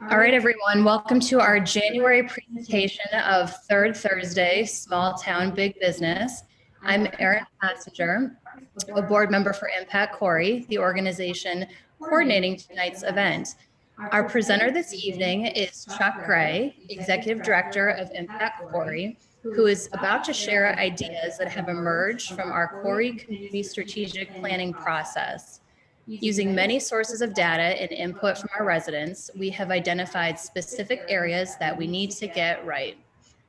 All right, everyone, welcome to our January presentation of Third Thursday, Small Town Big Business. I'm Erin Passenger, a board member for Impact Corey, the organization coordinating tonight's event. Our presenter this evening is Chuck Gray, Executive Director of Impact Corey, who is about to share ideas that have emerged from our Corey Community Strategic Planning process. Using many sources of data and input from our residents, we have identified specific areas that we need to get right.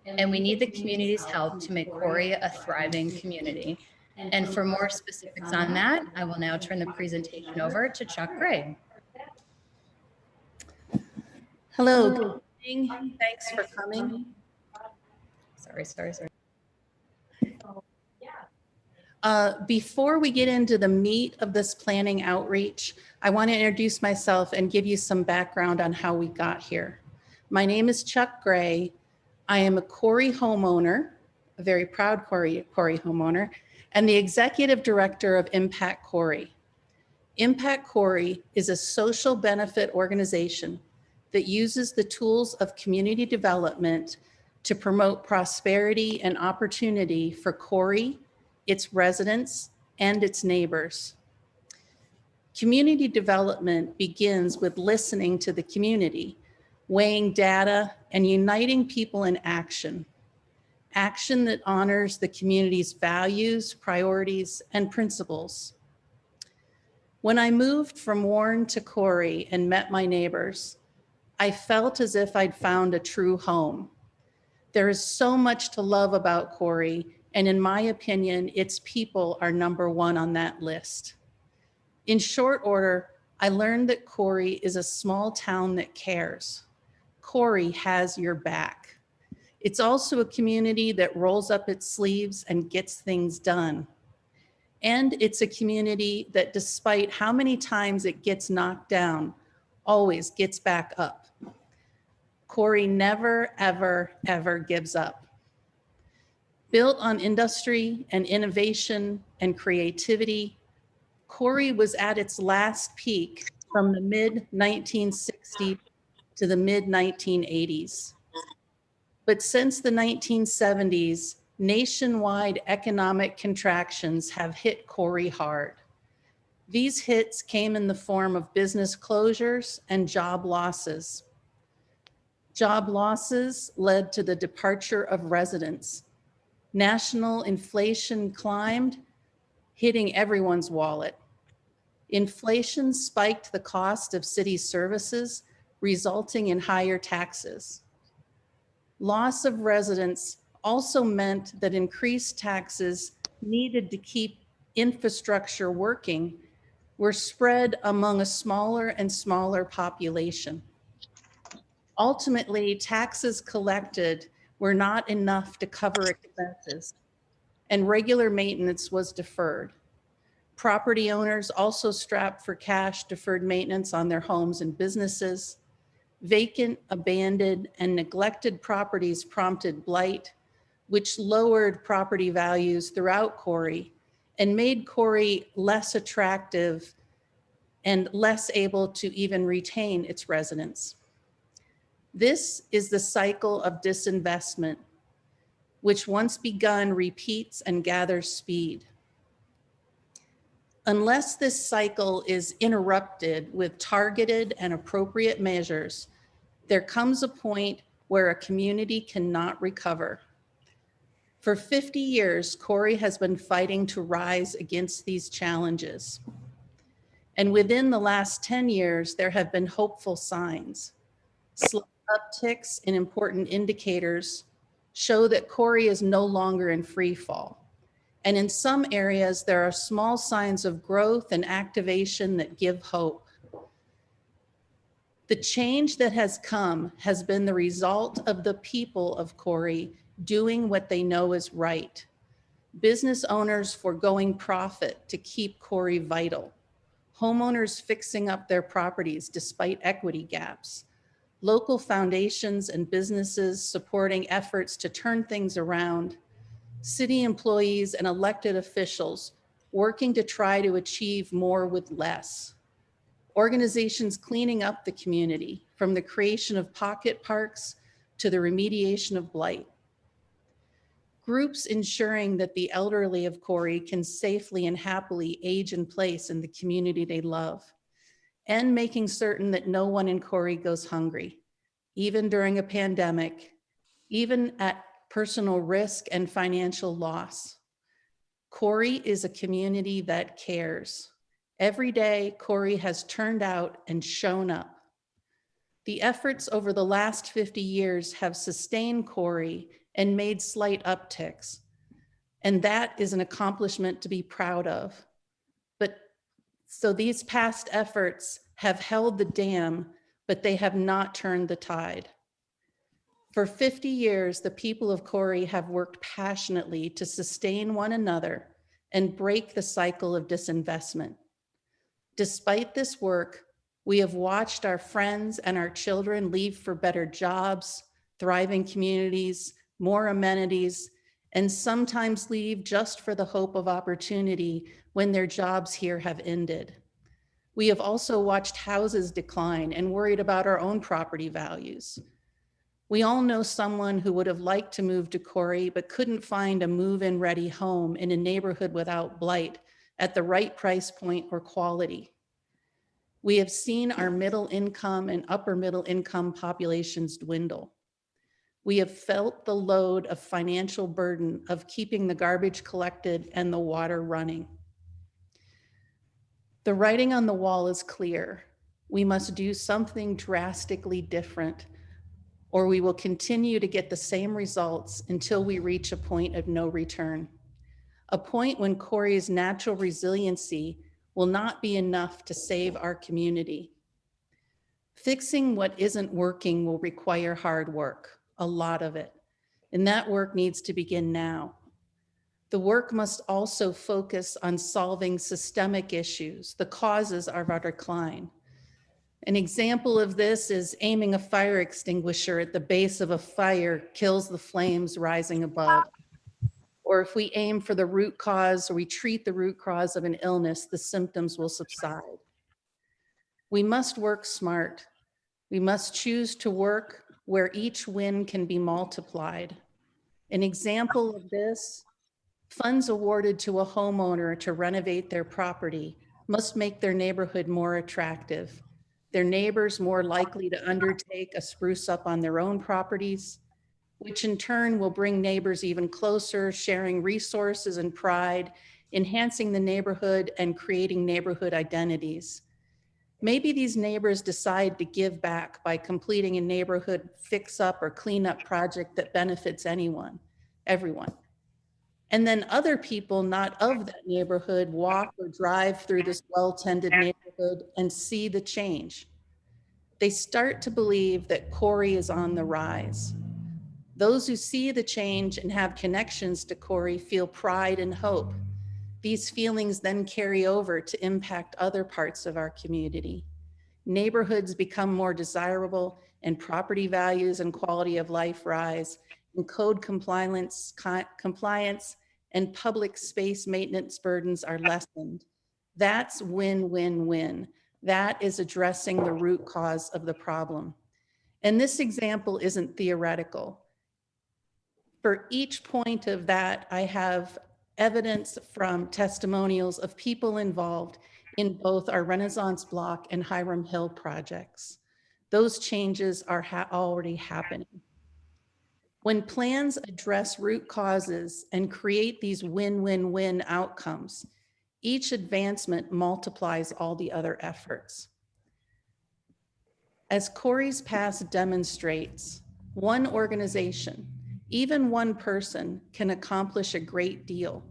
And we need the community's help to make Corey a thriving community. And for more specifics on that, I will now turn the presentation over to Chuck Gray. Hello, good evening. Thanks for coming. Sorry. Before we get into the meat of this planning outreach, I want to introduce myself and give you some background on how we got here. My name is Chuck Gray. I am a Corey homeowner, a very proud Corey homeowner, and the Executive Director of Impact Corey. Impact Corey is a social benefit organization that uses the tools of community development to promote prosperity and opportunity for Corey, its residents, and its neighbors. Community development begins with listening to the community, weighing data, and uniting people in action. Action that honors the community's values, priorities, and principles. When I moved from Warren to Corey and met my neighbors, I felt as if I'd found a true home. There is so much to love about Corey, and in my opinion, its people are number one on that list. In short order, I learned that Corey is a small town that cares. Corey has your back. It's also a community that rolls up its sleeves and gets things done. And it's a community that, despite how many times it gets knocked down, always gets back up. Corey never, ever, ever gives up. Built on industry and innovation and creativity, Corey was at its last peak from the mid-1960s to the mid-1980s. But since the 1970s, nationwide economic contractions have hit Corey hard. These hits came in the form of business closures and job losses. Job losses led to the departure of residents. National inflation climbed, hitting everyone's wallet. Inflation spiked the cost of city services, resulting in higher taxes. Loss of residents also meant that increased taxes needed to keep infrastructure working were spread among a smaller and smaller population. Ultimately, taxes collected were not enough to cover expenses, and regular maintenance was deferred. Property owners also strapped for cash deferred maintenance on their homes and businesses. Vacant, abandoned, and neglected properties prompted blight, which lowered property values throughout Corey and made Corey less attractive and less able to even retain its residents. This is the cycle of disinvestment, which once begun repeats and gathers speed. Unless this cycle is interrupted with targeted and appropriate measures, there comes a point where a community cannot recover. For 50 years, Corey has been fighting to rise against these challenges. And within the last 10 years, there have been hopeful signs. Slight upticks in important indicators show that Corey is no longer in free fall. And in some areas, there are small signs of growth and activation that give hope. The change that has come has been the result of the people of Corey doing what they know is right. Business owners foregoing profit to keep Corey vital. Homeowners fixing up their properties despite equity gaps. Local foundations and businesses supporting efforts to turn things around. City employees and elected officials working to try to achieve more with less. organizations cleaning up the community, from the creation of pocket parks to the remediation of blight. Groups ensuring that the elderly of Corry can safely and happily age in place in the community they love, and making certain that no one in Corry goes hungry, even during a pandemic, even at personal risk and financial loss. Corry is a community that cares. Every day, Corry has turned out and shown up. The efforts over the last 50 years have sustained Corry and made slight upticks, and that is an accomplishment to be proud of. But so these past efforts have held the dam, but they have not turned the tide. For 50 years, the people of Corry have worked passionately to sustain one another and break the cycle of disinvestment. Despite this work, we have watched our friends and our children leave for better jobs, thriving communities, more amenities, and sometimes leave just for the hope of opportunity when their jobs here have ended. We have also watched houses decline and worried about our own property values. We all know someone who would have liked to move to Corry but couldn't find a move-in ready home in a neighborhood without blight at the right price point or quality. We have seen our middle income and upper middle income populations dwindle. We have felt the load of financial burden of keeping the garbage collected and the water running. The writing on the wall is clear. We must do something drastically different, or we will continue to get the same results until we reach a point of no return. A point when Corry's natural resiliency will not be enough to save our community. Fixing what isn't working will require hard work, a lot of it, and that work needs to begin now. The work must also focus on solving systemic issues, the causes of our decline. An example of this is aiming a fire extinguisher at the base of a fire kills the flames rising above. Or if we aim for the root cause or we treat the root cause of an illness, the symptoms will subside. We must work smart. We must choose to work where each win can be multiplied. An example of this, funds awarded to a homeowner to renovate their property must make their neighborhood more attractive, their neighbors more likely to undertake a spruce up on their own properties, which in turn will bring neighbors even closer, sharing resources and pride, enhancing the neighborhood and creating neighborhood identities. Maybe these neighbors decide to give back by completing a neighborhood fix-up or cleanup project that benefits everyone. And then other people not of that neighborhood walk or drive through this well-tended neighborhood and see the change. They start to believe that Corry is on the rise. Those who see the change and have connections to Corry feel pride and hope. These feelings then carry over to impact other parts of our community. Neighborhoods become more desirable and property values and quality of life rise, and code compliance and public space maintenance burdens are lessened. That's win-win-win. That is addressing the root cause of the problem. And this example isn't theoretical. For each point of that, I have evidence from testimonials of people involved in both our Renaissance Block and Hiram Hill projects. Those changes are already happening. When plans address root causes and create these win-win-win outcomes, each advancement multiplies all the other efforts. As Corry's past demonstrates, one organization, even one person, can accomplish a great deal.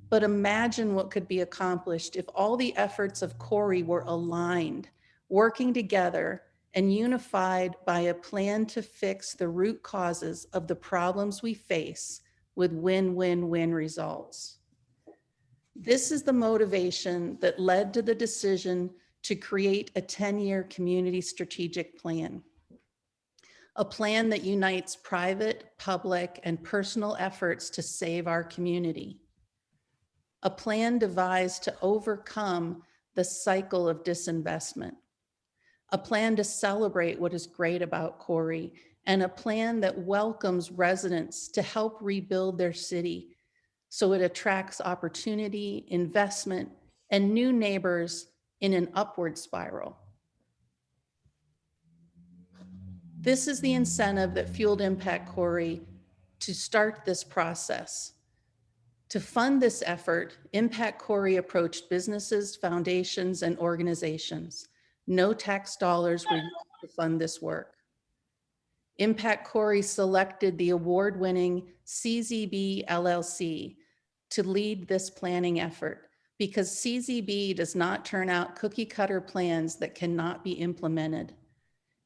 But imagine what could be accomplished if all the efforts of Corry were aligned, working together and unified by a plan to fix the root causes of the problems we face with win-win-win results. This is the motivation that led to the decision to create a 10-year community strategic plan. A plan that unites private, public, and personal efforts to save our community. A plan devised to overcome the cycle of disinvestment. A plan to celebrate what is great about Corry, and a plan that welcomes residents to help rebuild their city so it attracts opportunity, investment, and new neighbors in an upward spiral. This is the incentive that fueled Impact Corry to start this process. To fund this effort, Impact Corry approached businesses, foundations, and organizations. No tax dollars were used to fund this work. Impact Corry selected the award-winning CZB LLC to lead this planning effort because CZB does not turn out cookie-cutter plans that cannot be implemented.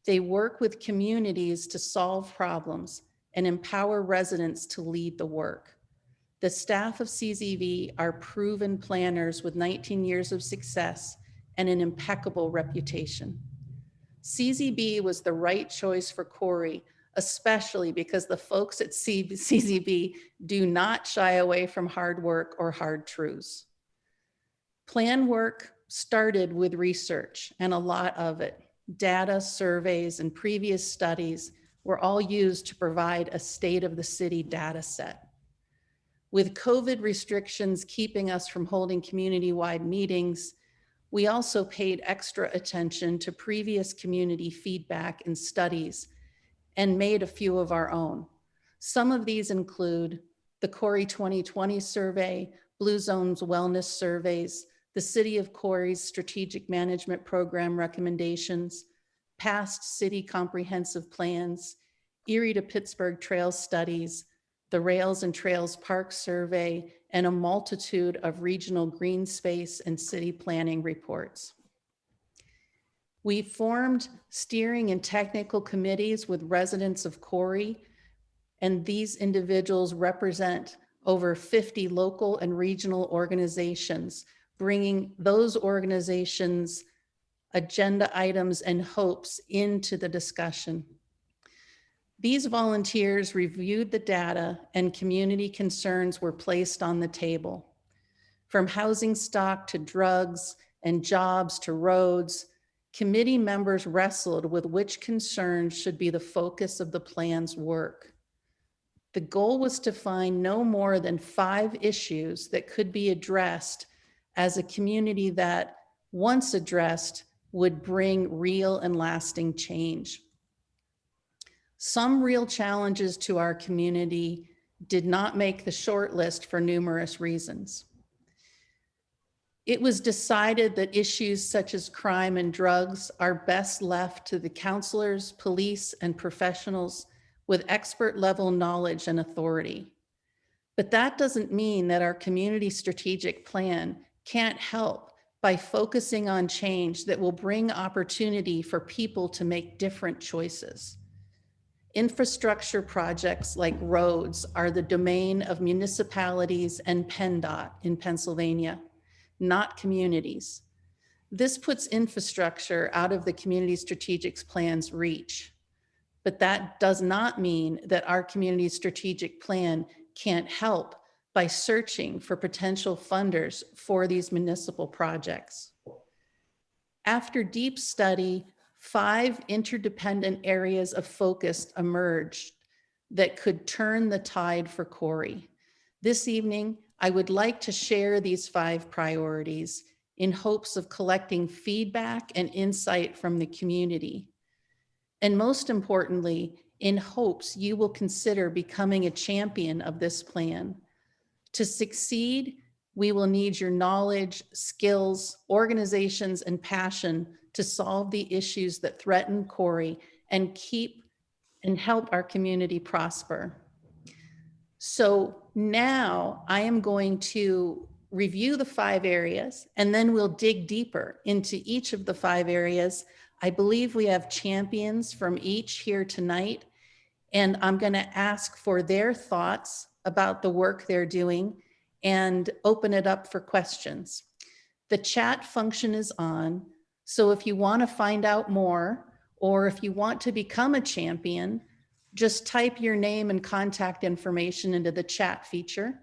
They work with communities to solve problems and empower residents to lead the work. The staff of CZB are proven planners with 19 years of success and an impeccable reputation. CZB was the right choice for Corry, especially because the folks at CZB do not shy away from hard work or hard truths. Plan work started with research, and a lot of it. Data, surveys, and previous studies were all used to provide a state of the city data set. With COVID restrictions keeping us from holding community-wide meetings, we also paid extra attention to previous community feedback and studies and made a few of our own. Some of these include the Corry 2020 survey, Blue Zones wellness surveys, the City of Corry's strategic management program recommendations, past city comprehensive plans, Erie to Pittsburgh trail studies, the Rails and Trails Park survey, and a multitude of regional green space and city planning reports. We formed steering and technical committees with residents of Corry, and these individuals represent over 50 local and regional organizations, bringing those organizations' agenda items and hopes into the discussion. These volunteers reviewed the data and community concerns were placed on the table. From housing stock to drugs and jobs to roads, committee members wrestled with which concerns should be the focus of the plan's work. The goal was to find no more than 5 issues that could be addressed as a community that, once addressed, would bring real and lasting change. Some real challenges to our community did not make the short list for numerous reasons. It was decided that issues such as crime and drugs are best left to the counselors, police, and professionals with expert level knowledge and authority. But that doesn't mean that our community strategic plan can't help by focusing on change that will bring opportunity for people to make different choices. Infrastructure projects like roads are the domain of municipalities and PennDOT in Pennsylvania, not communities. This puts infrastructure out of the community strategic plan's reach. But that does not mean that our community strategic plan can't help by searching for potential funders for these municipal projects. After deep study, 5 interdependent areas of focus emerged that could turn the tide for Corry. This evening, I would like to share these 5 priorities in hopes of collecting feedback and insight from the community. And most importantly, in hopes you will consider becoming a champion of this plan. To succeed, we will need your knowledge, skills, organizations, and passion to solve the issues that threaten Corry and keep and help our community prosper. So now I am going to review the 5 areas, and then we'll dig deeper into each of the 5 areas. I believe we have champions from each here tonight, and I'm going to ask for their thoughts about the work they're doing and open it up for questions. The chat function is on, so if you want to find out more, or if you want to become a champion, just type your name and contact information into the chat feature.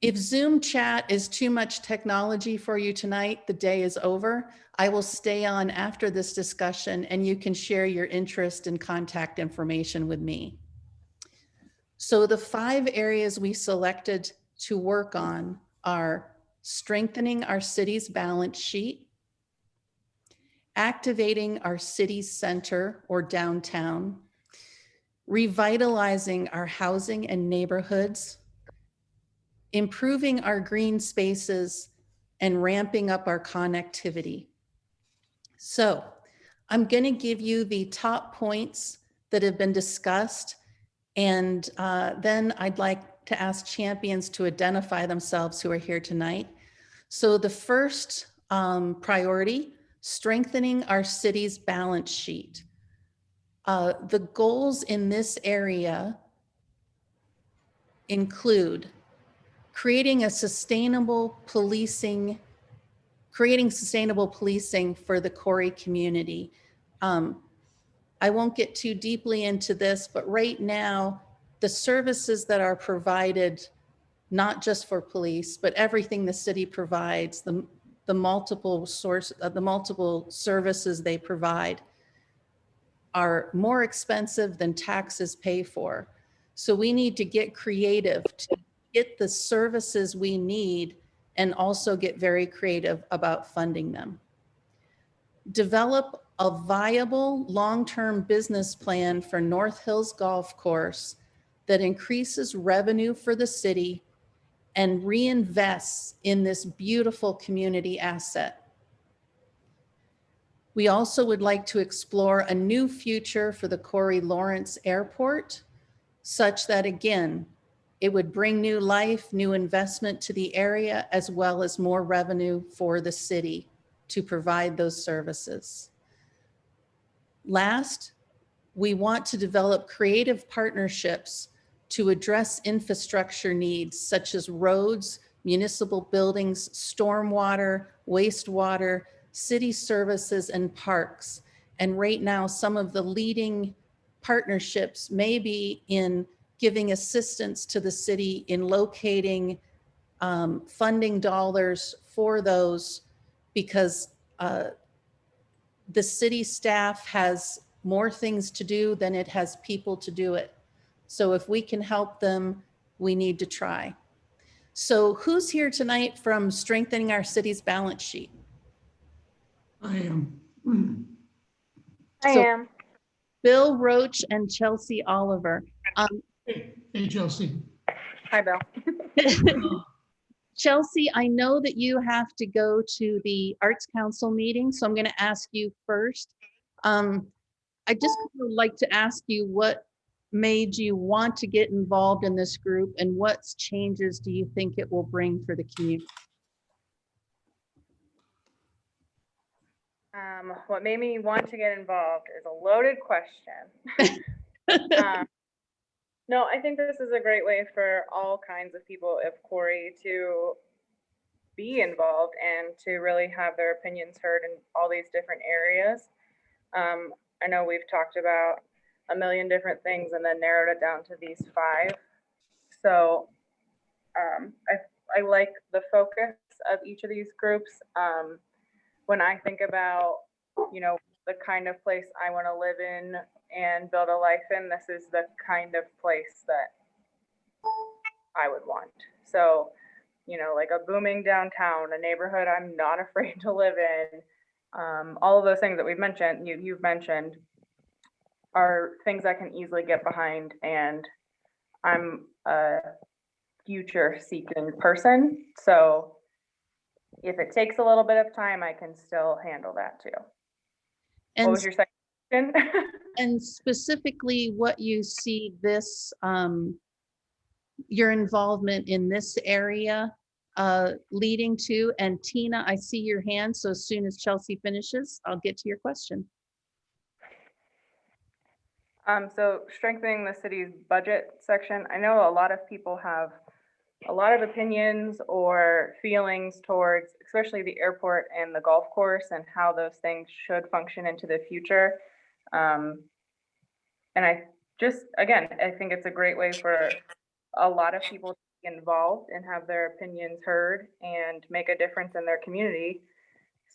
If Zoom chat is too much technology for you tonight, the day is over. I will stay on after this discussion and you can share your interest and contact information with me. So the 5 areas we selected to work on are strengthening our city's balance sheet, activating our city center or downtown, revitalizing our housing and neighborhoods, improving our green spaces, and ramping up our connectivity. So I'm going to give you the top points that have been discussed, and then I'd like to ask champions to identify themselves who are here tonight. So the first priority, strengthening our city's balance sheet. The goals in this area include creating sustainable policing for the Corey community. I won't get too deeply into this, but right now, the services that are provided, not just for police, but everything the city provides, the multiple services they provide are more expensive than taxes pay for. So we need to get creative to get the services we need and also get very creative about funding them. Develop a viable long-term business plan for North Hills Golf Course that increases revenue for the city and reinvests in this beautiful community asset. We also would like to explore a new future for the Corey Lawrence Airport, such that, again, it would bring new life, new investment to the area, as well as more revenue for the city to provide those services. Last, we want to develop creative partnerships to address infrastructure needs such as roads, municipal buildings, stormwater, wastewater, city services, and parks. And right now, some of the leading partnerships may be in giving assistance to the city in locating funding dollars for those, because the city staff has more things to do than it has people to do it. So if we can help them, we need to try. So who's here tonight from Strengthening Our City's Balance Sheet? I am. I So am. Bill Roach and Chelsea Oliver. Hey, Chelsea. Hi, Bill. Chelsea, I know that you have to go to the Arts Council meeting, so I'm going to ask you first. I just would like to ask you what made you want to get involved in this group, and what changes do you think it will bring for the community? What made me want to get involved is a loaded question. No, I think this is a great way for all kinds of people of Corey to be involved and to really have their opinions heard in all these different areas. I know we've talked about a million different things and then narrowed it down to these 5. So I like the focus of each of these groups. When I think about, you know, the kind of place I want to live in and build a life in, this is the kind of place that I would want. So, you know, like a booming downtown, a neighborhood I'm not afraid to live in. All of those things that we've mentioned, you've mentioned, are things I can easily get behind, and I'm a future seeking person. So if it takes a little bit of time, I can still handle that too. And, what was your second question? And specifically what you see this, your involvement in this area leading to. And Tina, I see your hand, so as soon as Chelsea finishes, I'll get to your question. So strengthening the city's budget section. I know a lot of people have a lot of opinions or feelings towards, especially the airport and the golf course, and how those things should function into the future. And I just, again, I think it's a great way for a lot of people to be involved and have their opinions heard and make a difference in their community.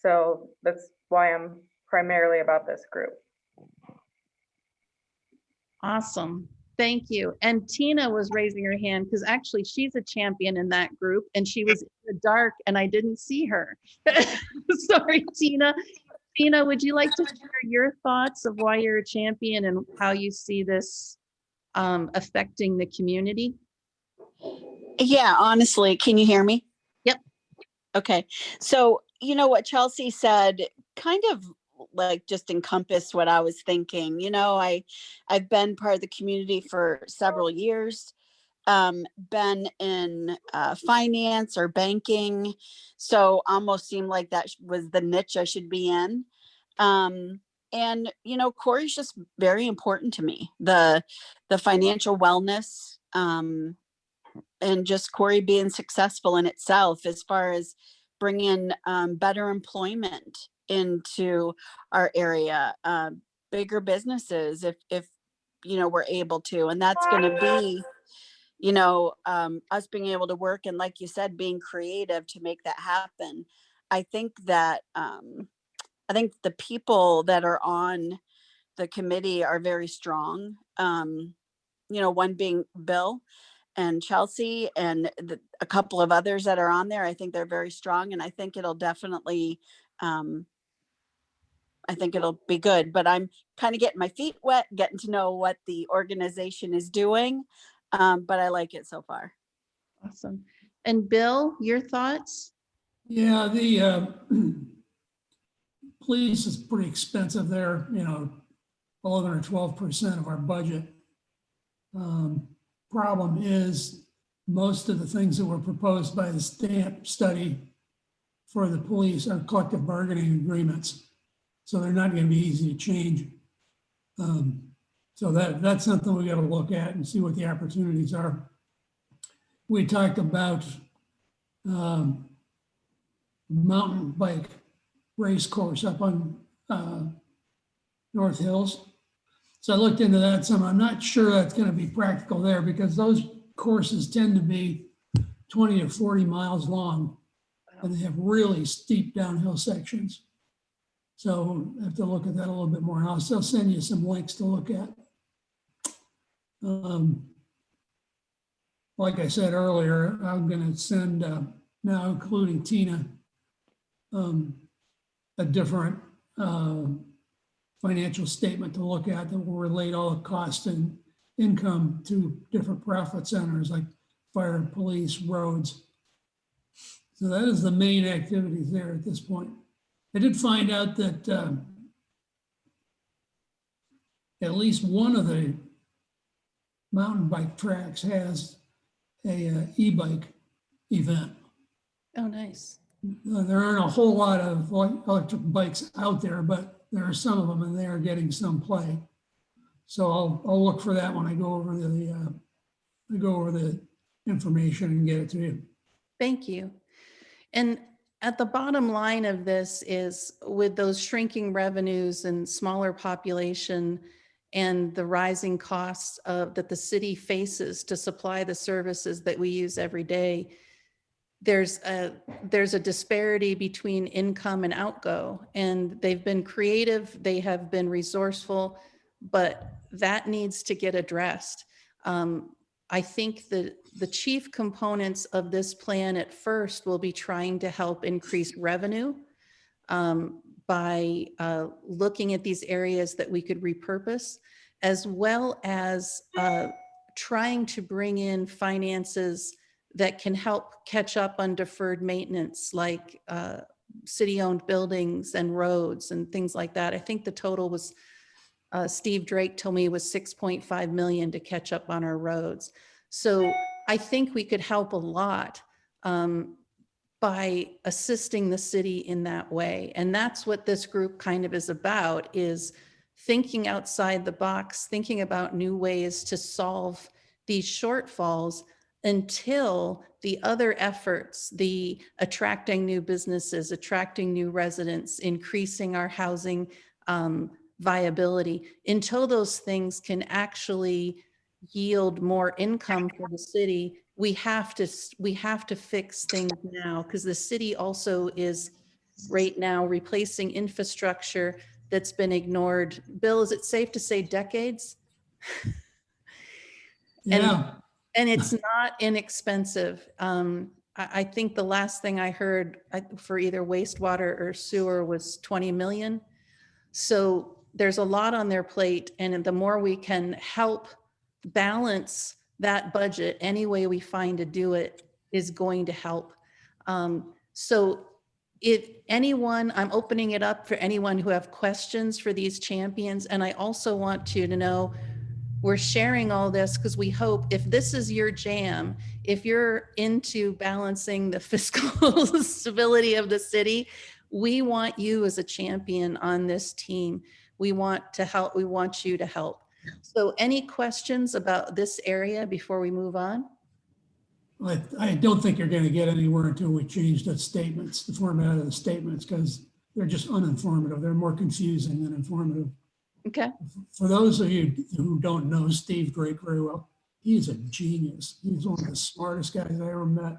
So that's why I'm primarily about this group. Awesome. Thank you. And Tina was raising her hand because actually she's a champion in that group and she was in the dark and I didn't see her. Sorry, Tina. Tina, would you like to share your thoughts of why you're a champion and how you see this affecting the community? Yeah, honestly, can you hear me? Yep. Okay. So, you know what Chelsea said kind of like just encompassed what I was thinking. You know, I've been part of the community for several years, been in finance or banking. So almost seemed like that was the niche I should be in. And, you know, Corey's just very important to me. The financial wellness, and just Corey being successful in itself as far as bringing better employment into our area, bigger businesses if you know we're able to, and that's going to be, you know, us being able to work and like you said, being creative to make that happen. I think that I think the people that are on the committee are very strong. You know, one being Bill and Chelsea and a couple of others that are on there. I think they're very strong and I think it'll definitely, I think it'll be good, but I'm kind of getting my feet wet, getting to know what the organization is doing. But I like it so far. Awesome. And Bill, your thoughts? Yeah, the police is pretty expensive there, you know, 11 or 12% of our budget. Problem is, most of the things that were proposed by the stamp study for the police are collective bargaining agreements. So they're not going to be easy to change. So that's something we got to look at and see what the opportunities are. We talked about mountain bike race course up on North Hills. So I looked into that some. I'm not sure that's going to be practical there because those courses tend to be 20 to 40 miles long and they have really steep downhill sections. So I have to look at that a little bit more. And I'll still send you some links to look at. Like I said earlier, I'm going to send, now including Tina, a different financial statement to look at that will relate all the cost and income to different profit centers like fire, police, roads. So that is the main activities there at this point. I did find out that at least one of the mountain bike tracks has a e-bike event. Oh, nice. There aren't a whole lot of electric bikes out there, but there are some of them and they are getting some play. So I'll look for that when I go over the information and get it to you. Thank you. And at the bottom line of this is with those shrinking revenues and smaller population and the rising costs that the city faces to supply the services that we use every day, there's a disparity between income and outgo. And they've been creative, they have been resourceful, but that needs to get addressed. I think that the chief components of this plan at first will be trying to help increase revenue by looking at these areas that we could repurpose, as well as trying to bring in finances that can help catch up on deferred maintenance, like city-owned buildings and roads and things like that. I think the total was, Steve Drake told me, was 6.5 million to catch up on our roads. So I think we could help a lot by assisting the city in that way. And that's what this group kind of is about, is thinking outside the box, thinking about new ways to solve these shortfalls until the other efforts, the attracting new businesses, attracting new residents, increasing our housing viability, until those things can actually yield more income for the city we have to fix things now, because the city also is right now replacing infrastructure that's been ignored. Bill, is it safe to say decades? Yeah, And it's not inexpensive. I think the last thing I heard for either wastewater or sewer was 20 million. So there's a lot on their plate, and the more we can help balance that budget, any way we find to do it is going to help. So if anyone, I'm opening it up for anyone who have questions for these champions. And I also want you to know, we're sharing all this because we hope, if this is your jam, if you're into balancing the fiscal stability of the city, we want you as a champion on this team. We want to help. We want you to help. So any questions about this area before we move on? I don't think you're going to get anywhere until we change the statements, the format of the statements, because they're just uninformative. They're more confusing than informative. Okay. For those of you who don't know Steve Drake very well, he's a genius. He's one of the smartest guys I ever met.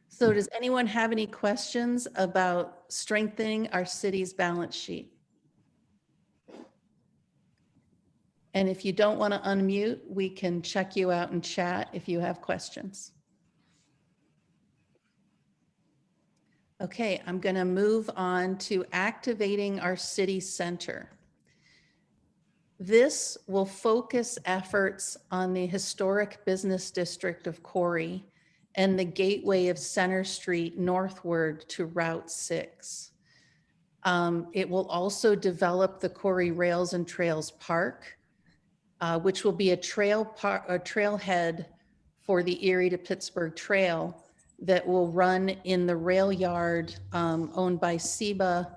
So does anyone have any questions about strengthening our city's balance sheet? And if you don't want to unmute, we can check you out in chat if you have questions. Okay, I'm going to move on to activating our city center. This will focus efforts on the historic business district of Corey and the gateway of Center Street northward to Route 6. It will also develop the Corey Rails and Trails Park, which will be a trailhead for the Erie to Pittsburgh Trail that will run in the rail yard owned by SEBA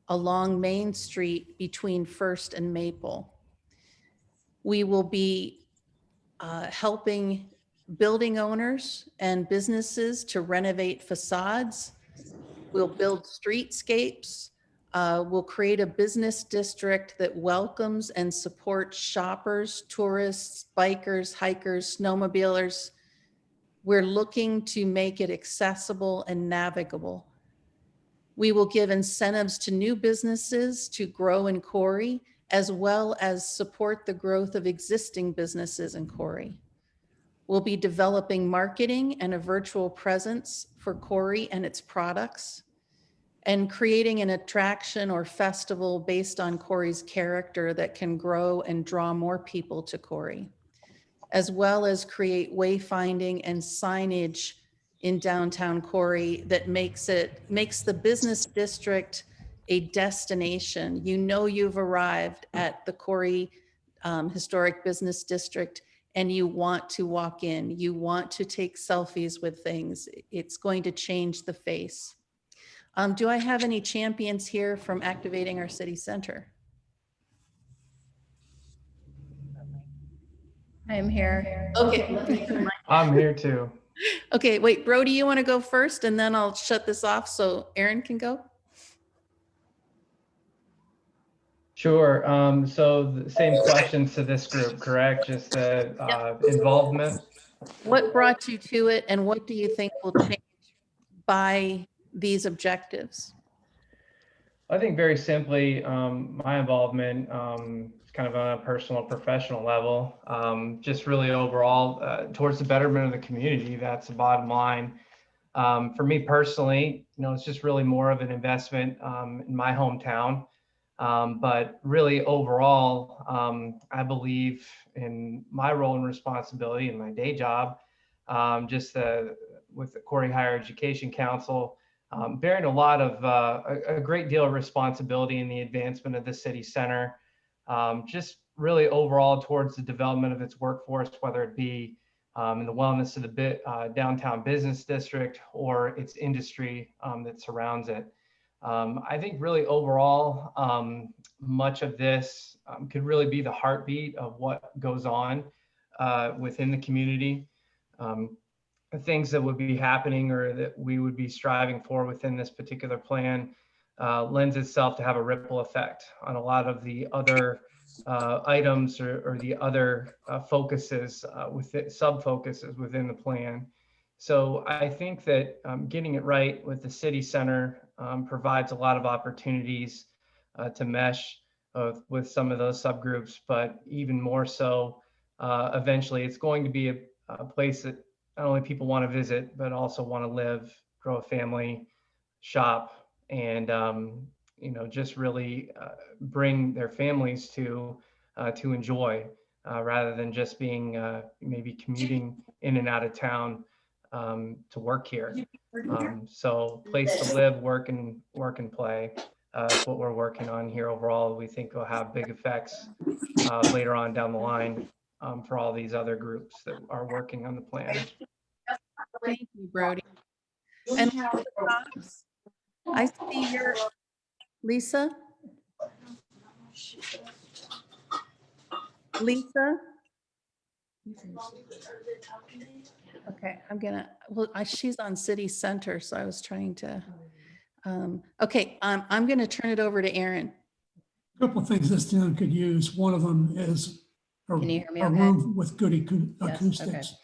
along Main Street between First and Maple. We will be helping building owners and businesses to renovate facades. We'll build streetscapes. We'll create a business district that welcomes and supports shoppers, tourists, bikers, hikers, snowmobilers. We're looking to make it accessible and navigable. We will give incentives to new businesses to grow in Corey, as well as support the growth of existing businesses in Corey. We'll be developing marketing and a virtual presence for Corey and its products, and creating an attraction or festival based on Corey's character that can grow and draw more people to Corey, as well as create wayfinding and signage in downtown Corey that makes the business district a destination. You know you've arrived at the Corey Historic Business District, and you want to walk in. You want to take selfies with things. It's going to change the face. Do I have any champions here from activating our city center? I'm here. Okay. I'm here too. Okay, wait, Brody, you want to go first, and then I'll shut this off so Aaron can go? Sure. So the same questions to this group, correct? Just the involvement. What brought you to it, and what do you think will change by these objectives? I think very simply, my involvement is kind of on a personal, professional level, just really overall towards the betterment of the community. That's the bottom line. For me personally, it's just really more of an investment in my hometown. But really overall, I believe in my role and responsibility in my day job, with the Corey Higher Education Council, bearing a lot of a great deal of responsibility in the advancement of the city center, just really overall towards the development of its workforce, whether it be in the wellness of the downtown business district or its industry that surrounds it. I think really overall, much of this could really be the heartbeat of what goes on within the community. Things that would be happening or that we would be striving for within this particular plan lends itself to have a ripple effect on a lot of the other items or the other focuses within sub-focuses within the plan. So I think that getting it right with the city center provides a lot of opportunities to mesh with some of those subgroups, but even more so, eventually it's going to be a place that not only people want to visit, but also want to live, grow a family, shop, and just really bring their families to enjoy rather than just being maybe commuting in and out of town to work here. So place to live, work and play. That's what we're working on here overall. We think will have big effects later on down the line for all these other groups that are working on the plan. Thank you, Brody. And I see your, Lisa? Lisa? Okay, she's on city center, so I was trying to, okay, I'm gonna turn it over to Aaron. A couple of things this town could use. One of them is a Can you hear me a okay? room with good Yes, acoustics.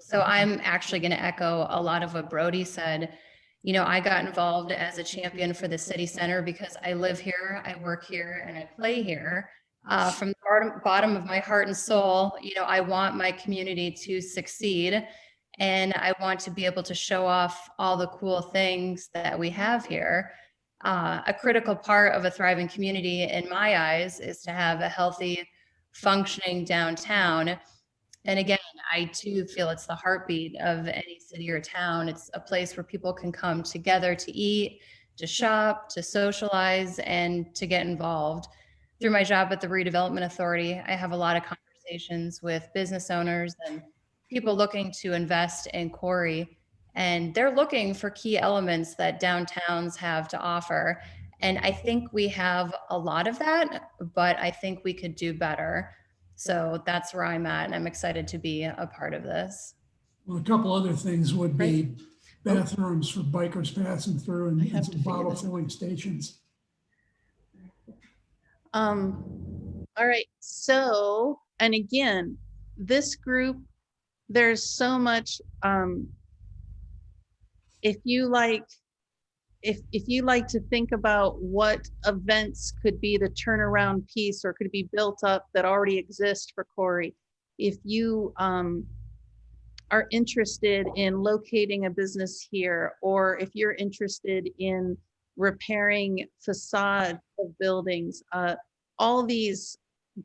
So I'm actually going to echo a lot of what Brody said. You know, I got involved as a champion for the city center because I live here, I work here, and I play here. From the bottom of my heart and soul, you know, I want my community to succeed, and I want to be able to show off all the cool things that we have here. A critical part of a thriving community, in my eyes, is to have a healthy, functioning downtown. And again, I too feel it's the heartbeat of any city or town. It's a place where people can come together to eat, to shop, to socialize, and to get involved. Through my job at the Redevelopment Authority, I have a lot of conversations with business owners and people looking to invest in Corey. And they're looking for key elements that downtowns have to offer. And I think we have a lot of that, but I think we could do better. So that's where I'm at, and I'm excited to be a part of this. Well, a couple other things would be Right. bathrooms for bikers passing through I and have some to figure bottle this out. filling stations. All right, so, and again, this group, there's so much, if you like to think about what events could be the turnaround piece or could be built up that already exist for Corey, if you are interested in locating a business here, or if you're interested in repairing facade of buildings, all these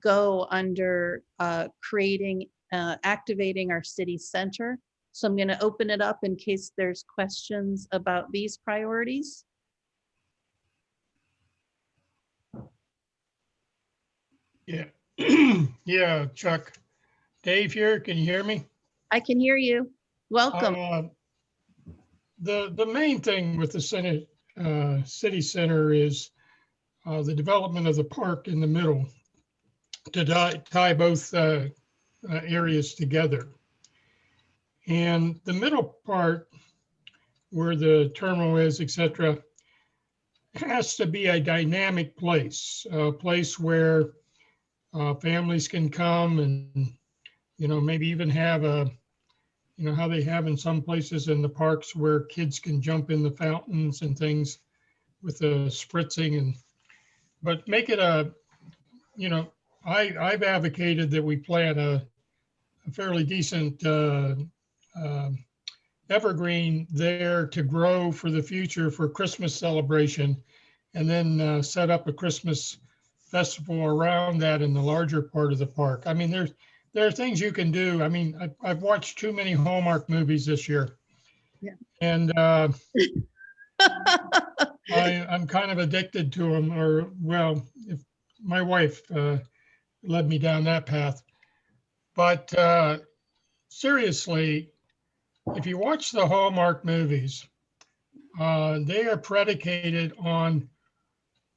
go under activating our city center. So I'm going to open it up in case there's questions about these priorities. Yeah, yeah, Chuck. Dave here, can you hear me? I can hear you. Welcome. The main thing with the city center is the development of the park in the middle to tie both areas together. And the middle part where the terminal is, et cetera, has to be a dynamic place, a place where families can come and, maybe even have how they have in some places in the parks where kids can jump in the fountains and things with the spritzing but make it I've advocated that we plan a fairly decent evergreen there to grow for the future for Christmas celebration, and then set up a Christmas festival around that in the larger part of the park. I mean, there are things you can do. I mean, I've watched too many Hallmark movies this year. Yeah. And I'm kind of addicted to them, or well, if my wife led me down that path. But seriously, if you watch the Hallmark movies, they are predicated on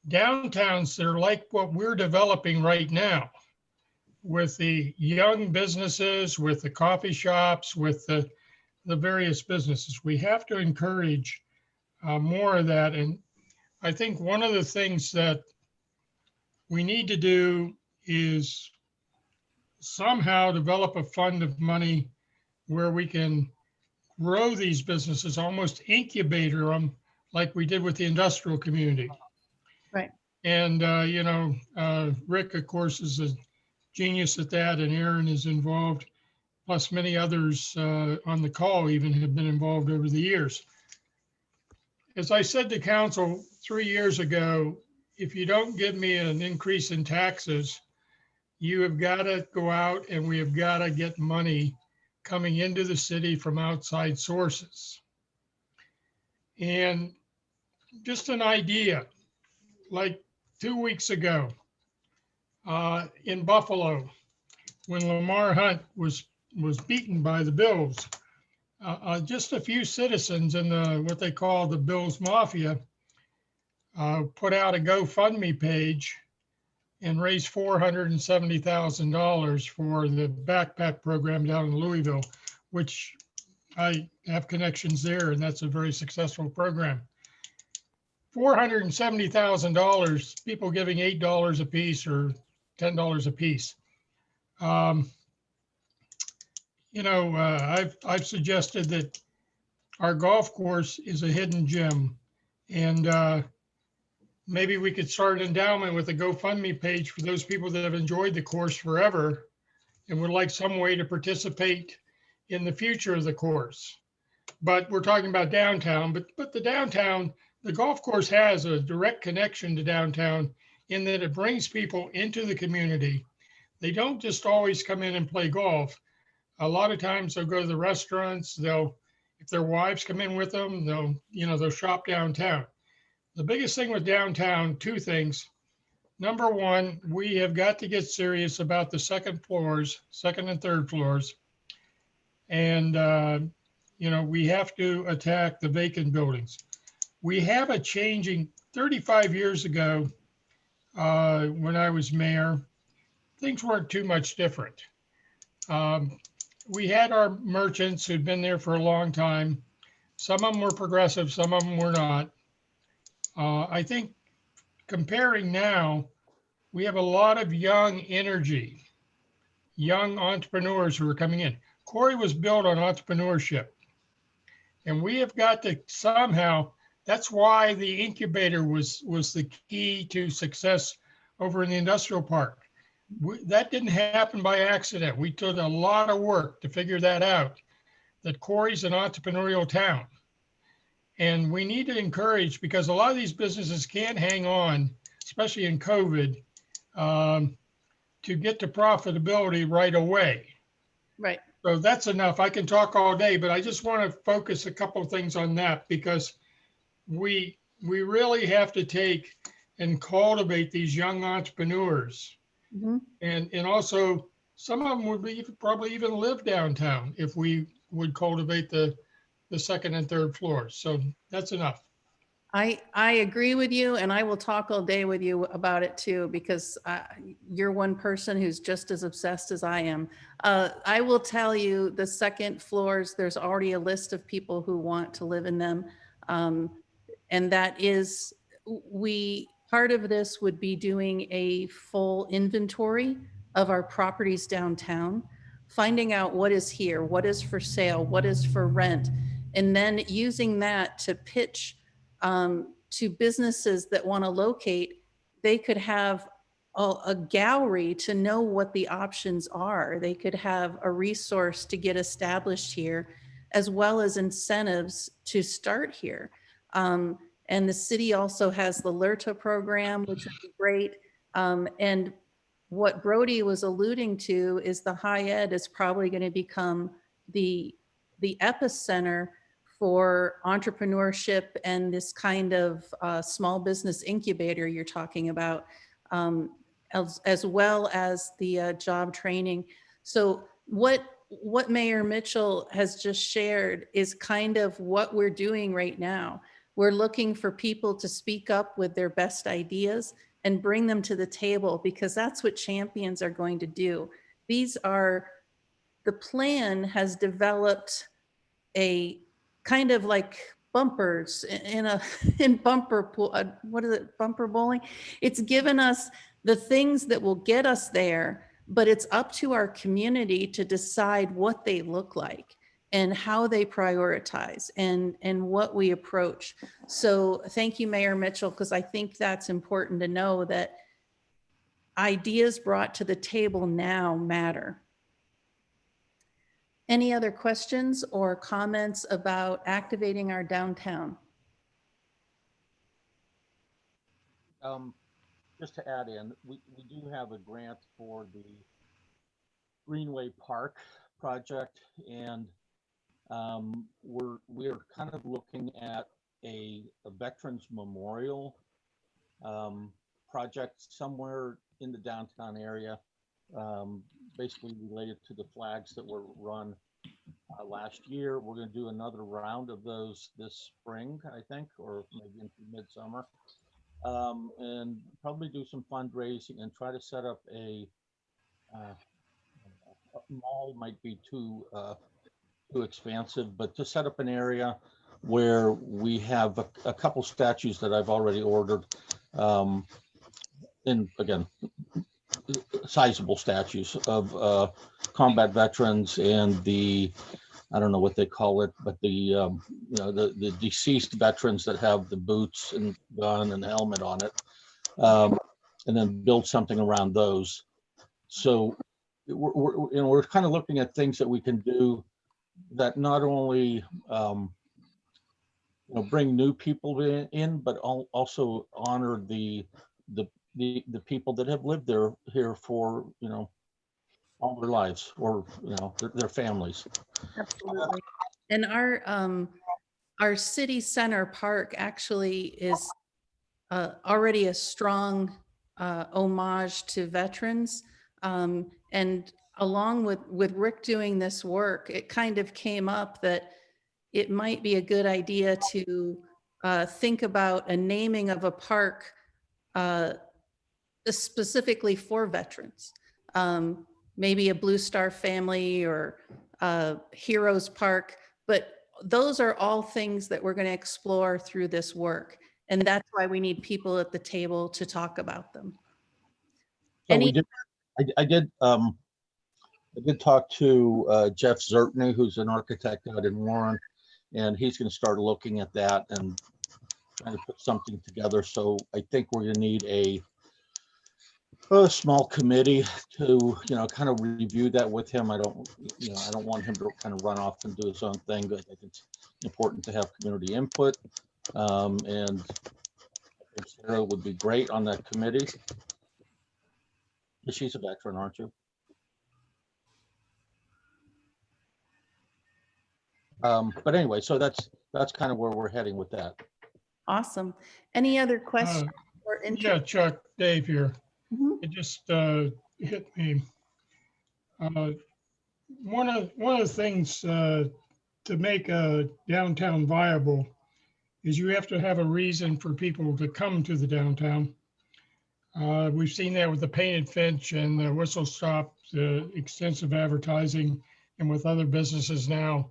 downtowns that are like what we're developing right now, with the young businesses, with the coffee shops, with the various businesses. We have to encourage more of that. And I think one of the things that we need to do is somehow develop a fund of money where we can grow these businesses, almost incubator them like we did with the industrial community. Right. And, Rick, of course, is a genius at that, and Aaron is involved, plus many others on the call even have been involved over the years. As I said to council 3 years ago, if you don't give me an increase in taxes, you have got to go out and we have got to get money coming into the city from outside sources. And just an idea, like 2 weeks ago in Buffalo, when Lamar Hunt was beaten by the Bills, just a few citizens in what they call the Bills Mafia put out a GoFundMe page and raised $470,000 for the backpack program down in Louisville, which I have connections there, and that's a very successful program. $470,000, people giving $8 a piece or $10 a piece. I've suggested that our golf course is a hidden gem, and maybe we could start an endowment with a GoFundMe page for those people that have enjoyed the course forever and would like some way to participate in the future of the course. But we're talking about downtown, but the downtown, the golf course has a direct connection to downtown in that it brings people into the community. They don't just always come in and play golf. A lot of times they'll go to the restaurants, if their wives come in with them, they'll shop downtown. The biggest thing with downtown, two things. Number one, we have got to get serious about the second and third floors. And, we have to attack the vacant buildings. We have a changing 35 years ago, when I was mayor, things weren't too much different. We had our merchants who'd been there for a long time. Some of them were progressive, some of them were not. I think comparing now, we have a lot of young energy, young entrepreneurs who are coming in. Corey was built on entrepreneurship. And we have got to somehow, that's why the incubator was the key to success over in the industrial park. That didn't happen by accident. We took a lot of work to figure that out, that Corey's an entrepreneurial town. And we need to encourage, because a lot of these businesses can't hang on, especially in COVID, to get to profitability right away. Right. So that's enough. I can talk all day, but I just want to focus a couple of things on that, because we really have to take and cultivate these young entrepreneurs. Mm-hmm. And also some of them would probably even live downtown if we would cultivate the second and third floors. So that's enough. I agree with you, and I will talk all day with you about it too, because you're one person who's just as obsessed as I am. I will tell you, the second floors, there's already a list of people who want to live in them. And that is, part of this would be doing a full inventory of our properties downtown, finding out what is here, what is for sale, what is for rent, and then using that to pitch to businesses that want to locate. They could have a gallery to know what the options are. They could have a resource to get established here, as well as incentives to start here. And the city also has the LERTA program, which would be great. And what Brody was alluding to is the high ed is probably going to become the epicenter for entrepreneurship and this kind of small business incubator you're talking about, as well as the job training. So what Mayor Mitchell has just shared is kind of what we're doing right now. We're looking for people to speak up with their best ideas and bring them to the table, because that's what champions are going to do. The plan has developed a kind of like bumpers in bumper pool. What is it? Bumper bowling. It's given us the things that will get us there, but it's up to our community to decide what they look like and how they prioritize and what we approach. So thank you, Mayor Mitchell, because I think that's important to know that ideas brought to the table now matter. Any other questions or comments about activating our downtown? Just to add in, we do have a grant for the Greenway Park project, and we're kind of looking at a Veterans Memorial project somewhere in the downtown area, basically related to the flags that were run last year. We're going to do another round of those this spring, I think, or maybe into midsummer. And probably do some fundraising and try to set up a mall. Might be too expansive, but to set up an area where we have a couple statues that I've already ordered, and again, sizable statues of combat veterans and the, I don't know what they call it, but the you know, the deceased veterans that have the boots and gun and helmet on it, and then build something around those. So we're kind of looking at things that we can do that not only you know, bring new people in, but also honor the people that have lived here for, you know, all their lives, or, you know, their families. Absolutely. And our city center park actually is already a strong homage to veterans. And along with Rick doing this work, it kind of came up that it might be a good idea to think about a naming of a park specifically for veterans. Maybe a Blue Star Family or Heroes Park, but those are all things that we're going to explore through this work. And that's why we need people at the table to talk about them. So I did talk to Jeff Zertney, who's an architect out in Warren, and he's going to start looking at that and trying to put something together. So I think we're going to need a small committee to, you know, kind of review that with him. I don't want him to kind of run off and do his own thing, but I think it's important to have community input. And I think Sarah would be great on that committee. She's a veteran, aren't you? But anyway, so that's kind of where we're heading with that. Awesome. Any other questions or Yeah, Chuck, Dave here. Mhm. It just hit me. One of the things to make a downtown viable is you have to have a reason for people to come to the downtown. We've seen that with the Painted Finch and the Whistle Stop, the extensive advertising, and with other businesses now.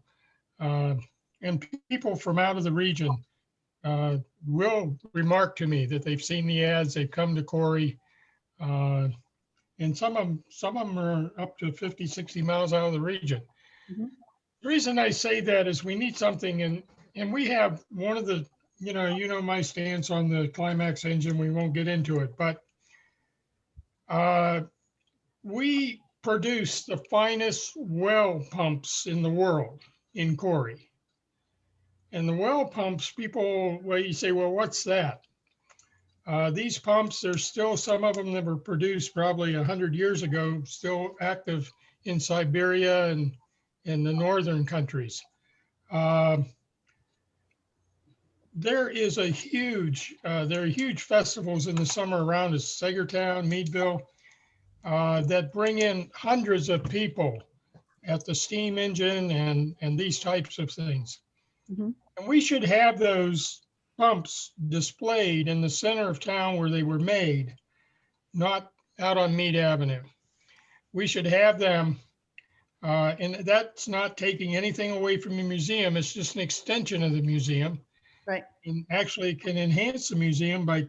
And people from out of the region will remark to me that they've seen the ads, they've come to Corey, and some of them are up to 50, 60 miles out of the region. Mhm. The reason I say that is we need something, and we have one of the, you know my stance on the Climax engine, we won't get into it, but we produce the finest well pumps in the world in Corey. And the well pumps, people, well, you say, well, what's that? These pumps, there's still some of them that were produced probably 100 years ago, still active in Siberia and in the northern countries. There are huge festivals in the summer around us, Sagertown, Meadville, that bring in hundreds of people at the steam engine and these types of things. Mhm. And we should have those pumps displayed in the center of town where they were made, not out on Mead Avenue. We should have them, and that's not taking anything away from the museum. It's just an extension of the museum. Right. And actually can enhance the museum by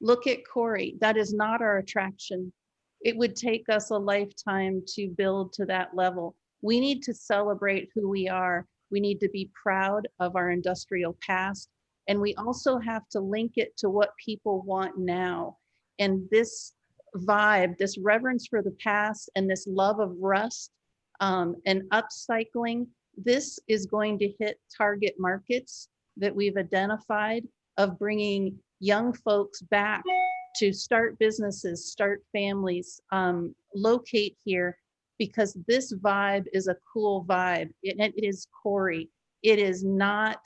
Look at Corey. That is not our attraction. It would take us a lifetime to build to that level. We need to celebrate who we are. We need to be proud of our industrial past. And we also have to link it to what people want now. And this vibe, this reverence for the past and this love of rust and upcycling, this is going to hit target markets that we've identified of bringing young folks back to start businesses, start families, locate here, because this vibe is a cool vibe. It is Corey. It is not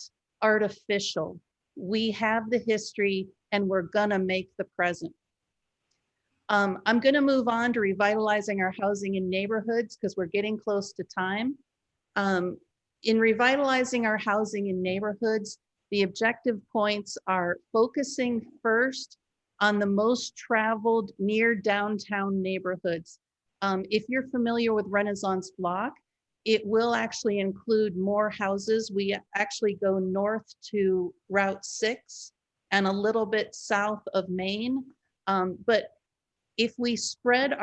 artificial. We have the history and we're gonna make the present. I'm gonna move on to revitalizing our housing in neighborhoods because we're getting close to time. In revitalizing our housing in neighborhoods, the objective points are focusing first on the most traveled near downtown neighborhoods. If you're familiar with Renaissance Block, it will actually include more houses. We actually go north to Route 6 and a little bit south of Maine. But if we spread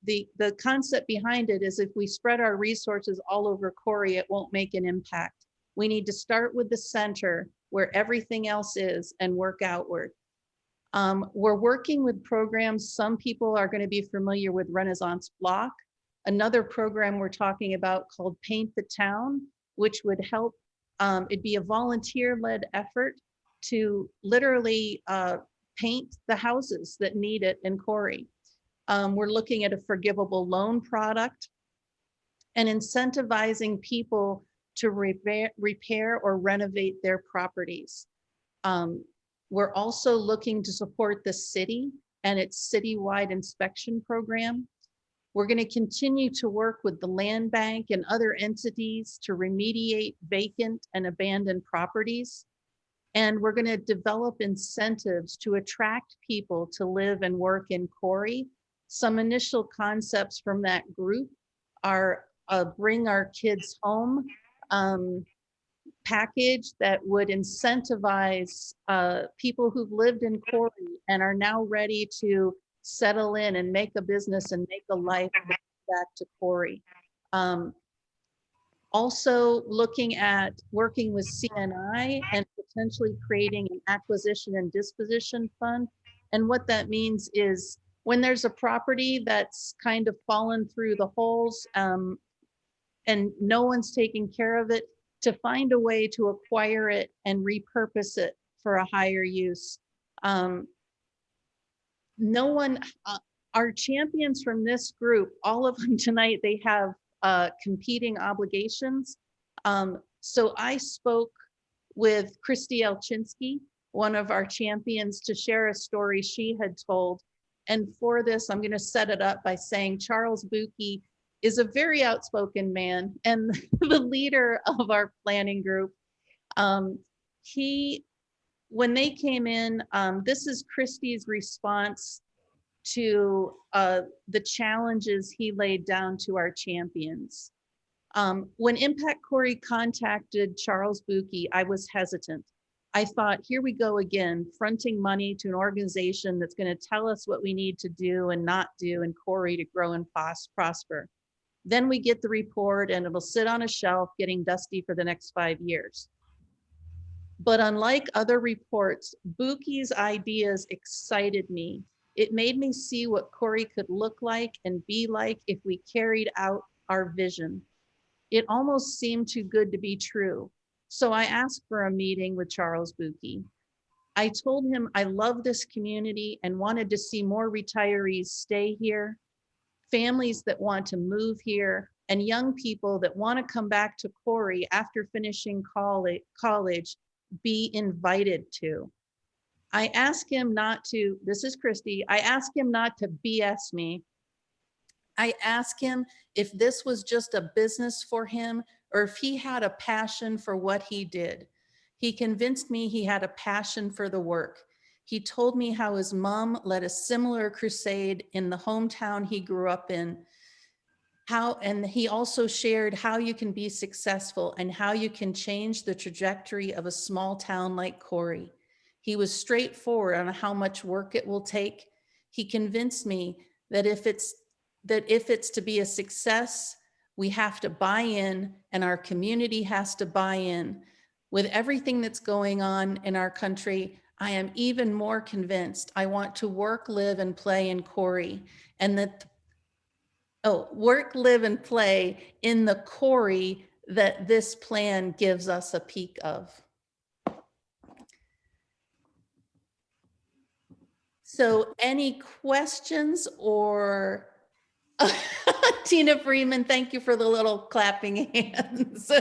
the concept behind it is if we spread our resources all over Corey, it won't make an impact. We need to start with the center where everything else is and work outward. We're working with programs. Some people are going to be familiar with Renaissance Block. Another program we're talking about called Paint the Town, which would help, it'd be a volunteer-led effort to literally paint the houses that need it in Corey. We're looking at a forgivable loan product and incentivizing people to repair or renovate their properties. We're also looking to support the city and its citywide inspection program. We're going to continue to work with the land bank and other entities to remediate vacant and abandoned properties. And we're going to develop incentives to attract people to live and work in Corey. Some initial concepts from that group are Bring Our Kids Home package that would incentivize people who've lived in Corey and are now ready to settle in and make a business and make a life back to Corey. Also looking at working with CNI and potentially creating an acquisition and disposition fund. And what that means is when there's a property that's kind of fallen through the holes and no one's taking care of it, to find a way to acquire it and repurpose it for a higher use. Our champions from this group, all of them tonight, they have competing obligations. So I spoke with Christy Elchinsky, one of our champions, to share a story she had told. And for this, I'm gonna set it up by saying Charles Buki is a very outspoken man and the leader of our planning group. When they came in, this is Christy's response to the challenges he laid down to our champions. When Impact Corey contacted Charles Buki, I was hesitant. I thought, here we go again, fronting money to an organization that's going to tell us what we need to do and not do in Corey to grow and prosper. Then we get the report and it'll sit on a shelf getting dusty for the next 5 years. But unlike other reports, Buki's ideas excited me. It made me see what Corey could look like and be like if we carried out our vision. It almost seemed too good to be true. So I asked for a meeting with Charles Buki. I told him I love this community and wanted to see more retirees stay here, families that want to move here, and young people that want to come back to Corey after finishing college be invited to. I asked him not to, this is Christy, I asked him not to BS me. I asked him if this was just a business for him or if he had a passion for what he did. He convinced me he had a passion for the work. He told me how his mom led a similar crusade in the hometown he grew up in. And he also shared how you can be successful and how you can change the trajectory of a small town like Corey. He was straightforward on how much work it will take. He convinced me that if it's to be a success, we have to buy in and our community has to buy in. With everything that's going on in our country, I am even more convinced I want to work, live, and play in Corey, and that, work, live, and play in the Corey that this plan gives us a peek of. So any questions or Tina Freeman, thank you for the little clapping hands.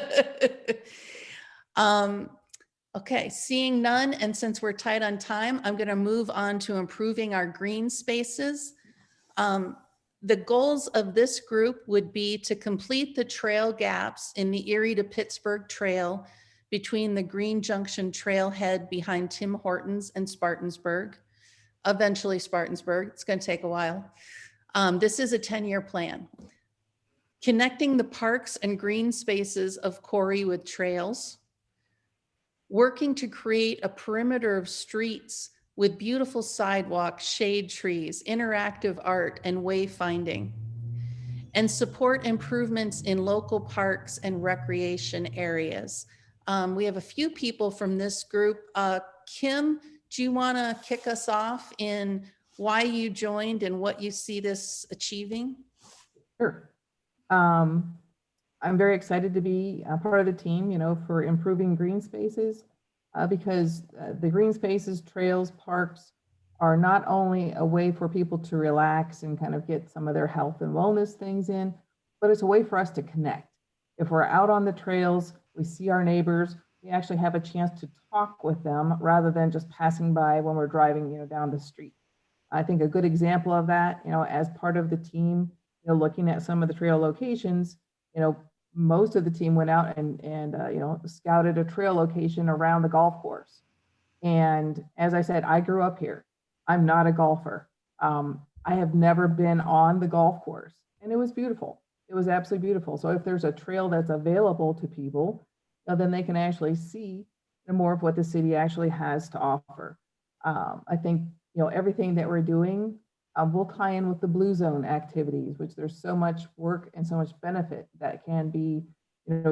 Okay, seeing none, and since we're tight on time, I'm going to move on to improving our green spaces. The goals of this group would be to complete the trail gaps in the Erie to Pittsburgh Trail between the Green Junction Trailhead behind Tim Hortons and Spartansburg, eventually Spartansburg. It's going to take a while. This is a 10-year plan. Connecting the parks and green spaces of Corey with trails. Working to create a perimeter of streets with beautiful sidewalks, shade trees, interactive art, and wayfinding. And support improvements in local parks and recreation areas. We have a few people from this group. Kim, do you want to kick us off in why you joined and what you see this achieving? Sure. I'm very excited to be a part of the team, for improving green spaces, because the green spaces, trails, parks are not only a way for people to relax and kind of get some of their health and wellness things in, but it's a way for us to connect. If we're out on the trails, we see our neighbors, we actually have a chance to talk with them rather than just passing by when we're driving, down the street. I think a good example of that, as part of the team, looking at some of the trail locations, most of the team went out and scouted a trail location around the golf course. And as I said, I grew up here. I'm not a golfer. I have never been on the golf course, and it was beautiful. It was absolutely beautiful. So if there's a trail that's available to people, then they can actually see more of what the city actually has to offer. I think, everything that we're doing will tie in with the Blue Zone activities, which there's so much work and so much benefit that can be,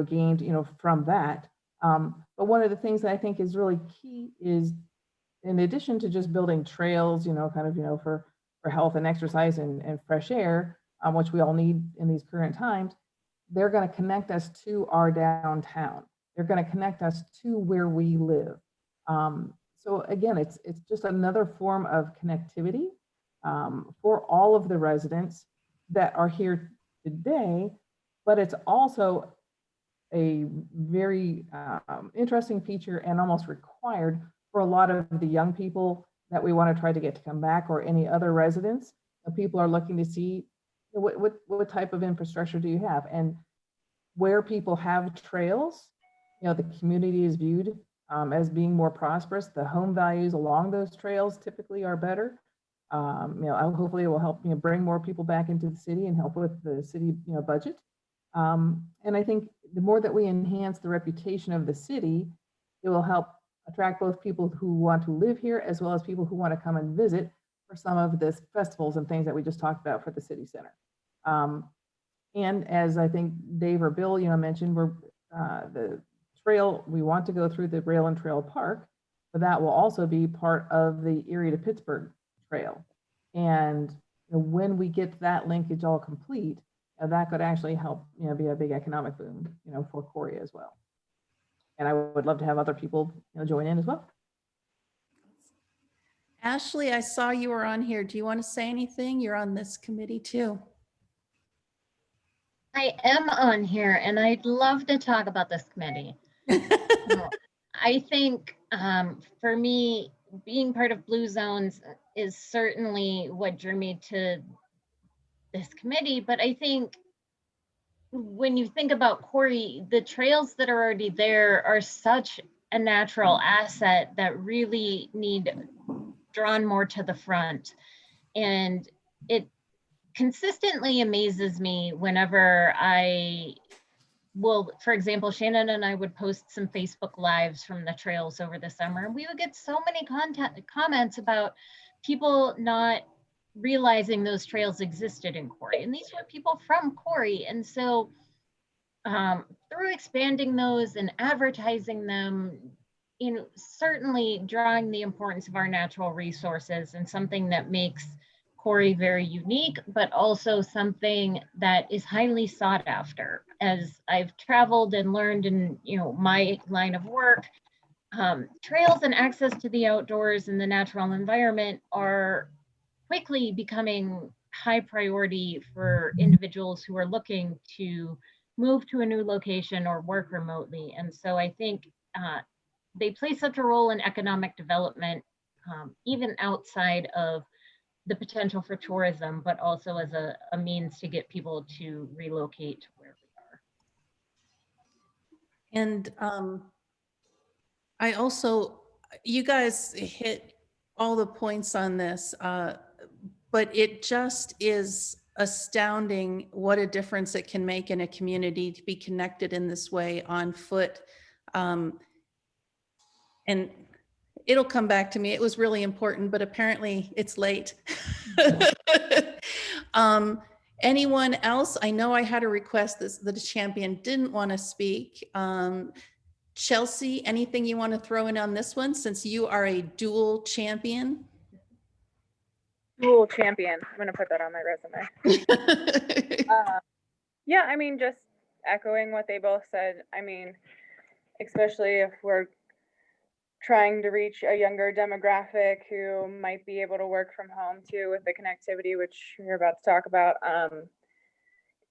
gained, from that. But one of the things that I think is really key is, in addition to just building trails, for health and exercise and fresh air, which we all need in these current times, they're going to connect us to our downtown. They're going to connect us to where we live. So again, it's just another form of connectivity for all of the residents that are here today, but it's also a very interesting feature and almost required for a lot of the young people that we want to try to get to come back, or any other residents. People are looking to see what type of infrastructure do you have, and where people have trails, the community is viewed as being more prosperous. The home values along those trails typically are better. Hopefully it will help bring more people back into the city and help with the city budget. And I think the more that we enhance the reputation of the city, it will help attract both people who want to live here as well as people who want to come and visit for some of the festivals and things that we just talked about for the city center. And as I think Dave or Bill mentioned, we're the trail, we want to go through the Rail and Trail Park, but that will also be part of the Erie to Pittsburgh Trail. And when we get that linkage all complete, that could actually help be a big economic boom for Corey as well. And I would love to have other people join in as well. Ashley, I saw you were on here. Do you want to say anything? You're on this committee too. I am on here and I'd love to talk about this committee. I think for me, being part of Blue Zones is certainly what drew me to this committee. But I think when you think about Corey, the trails that are already there are such a natural asset that really need drawn more to the front. And it consistently amazes me whenever I well, for example, Shannon and I would post some Facebook lives from the trails over the summer, and we would get so many comments about people not realizing those trails existed in Corey. And these were people from Corey. And so through expanding those and advertising them, you know, certainly drawing the importance of our natural resources and something that makes Corey very unique, but also something that is highly sought after. As I've traveled and learned in, you know, my line of work, trails and access to the outdoors and the natural environment are quickly becoming high priority for individuals who are looking to move to a new location or work remotely. And so I think they play such a role in economic development, even outside of the potential for tourism, but also as a means to get people to relocate to where we are. And I also, you guys hit all the points on this, but it just is astounding what a difference it can make in a community to be connected in this way on foot. And it'll come back to me. It was really important, but apparently it's late. Anyone else? I know I had a request that the champion didn't want to speak. Chelsea, anything you want to throw in on this one, since you are a dual champion? Dual champion. I'm going to put that on my resume. Yeah, I mean, just echoing what they both said. I mean, especially if we're trying to reach a younger demographic who might be able to work from home too with the connectivity, which you're about to talk about.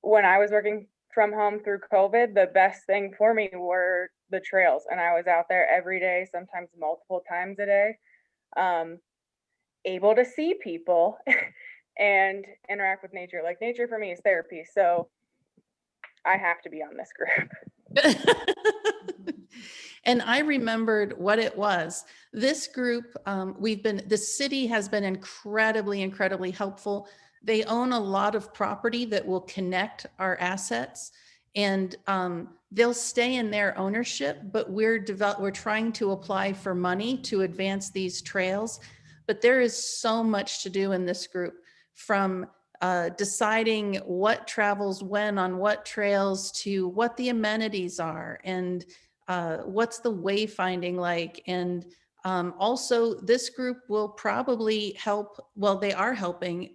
When I was working from home through COVID, the best thing for me were the trails. And I was out there every day, sometimes multiple times a day, able to see people and interact with nature. Like, nature for me is therapy. So I have to be on this group. And I remembered what it was. This group, the city has been incredibly, incredibly helpful. They own a lot of property that will connect our assets, and they'll stay in their ownership, but we're trying to apply for money to advance these trails. But there is so much to do in this group, from deciding what travels when on what trails to what the amenities are and what's the wayfinding like. And also this group will probably help, well, they are helping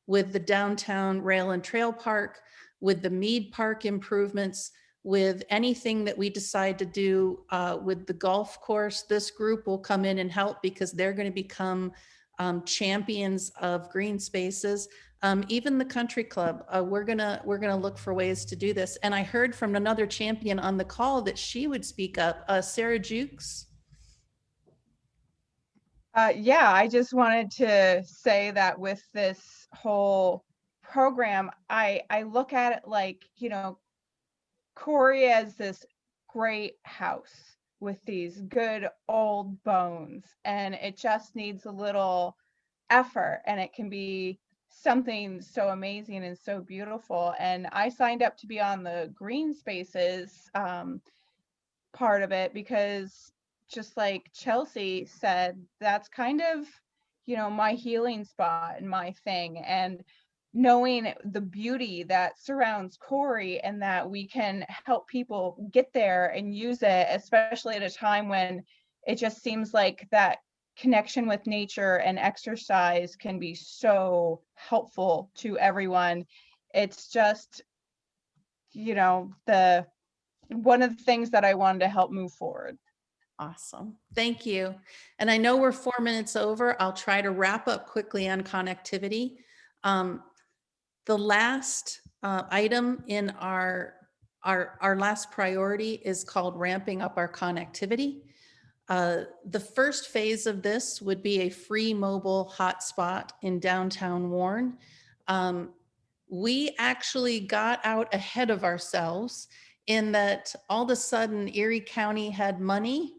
with the downtown rail and trail park, with the Mead Park improvements, with anything that we decide to do with the golf course. This group will come in and help because they're going to become champions of green spaces. Even the country club, we're gonna look for ways to do this. And I heard from another champion on the call that she would speak up. Sarah Jukes. Yeah, I just wanted to say that with this whole program, I look at it like, you know, Corey as this great house with these good old bones, and it just needs a little effort, and it can be something so amazing and so beautiful. And I signed up to be on the green spaces part of it because, just like Chelsea said, that's kind of, you know, my healing spot and my thing. And knowing the beauty that surrounds Corey and that we can help people get there and use it, especially at a time when it just seems like that connection with nature and exercise can be so helpful to everyone. It's just, you know, one of the things that I wanted to help move forward. Awesome. Thank you. And I know we're 4 minutes over. I'll try to wrap up quickly on connectivity. The last item in our last priority is called ramping up our connectivity. The first phase of this would be a free mobile hotspot in downtown Warren. We actually got out ahead of ourselves in that all of a sudden Erie County had money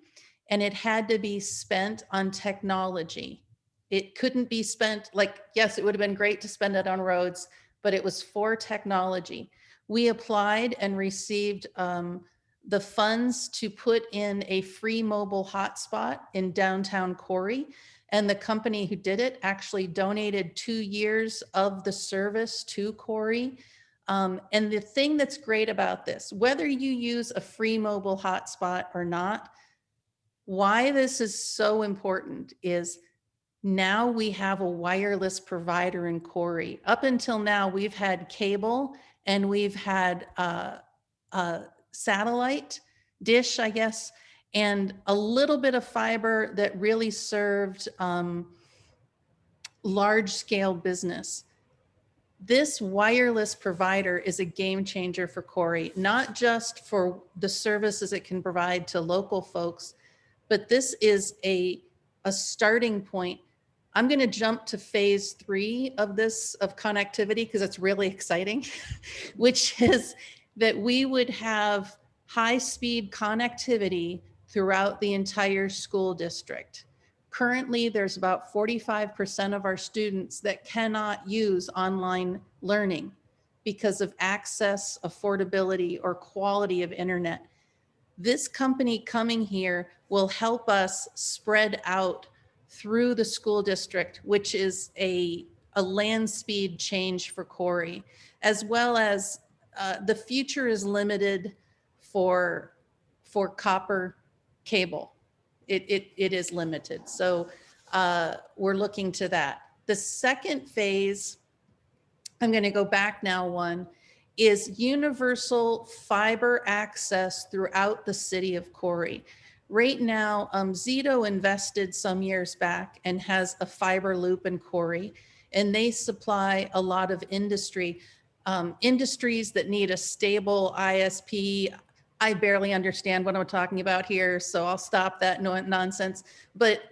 and it had to be spent on technology. It couldn't be spent, like, yes, it would have been great to spend it on roads, but it was for technology. We applied and received the funds to put in a free mobile hotspot in downtown Corey. And the company who did it actually donated 2 years of the service to Corey. And the thing that's great about this, whether you use a free mobile hotspot or not, why this is so important is now we have a wireless provider in Corey. Up until now, we've had cable and we've had satellite dish, I guess, and a little bit of fiber that really served large scale business. This wireless provider is a game changer for Corey, not just for the services it can provide to local folks, but this is a starting point. I'm going to jump to phase 3 of this, of connectivity, because it's really exciting, which is that we would have high-speed connectivity throughout the entire school district. Currently, there's about 45% of our students that cannot use online learning because of access, affordability, or quality of internet. This company coming here will help us spread out through the school district, which is a land speed change for Corey, as well as the future is limited for copper cable. It is limited. So we're looking to that. The second phase, I'm going to go back now one, is universal fiber access throughout the city of Corey. Right now, Zito invested some years back and has a fiber loop in Corey, and they supply a lot of industries that need a stable ISP. I barely understand what I'm talking about here, so I'll stop that nonsense. But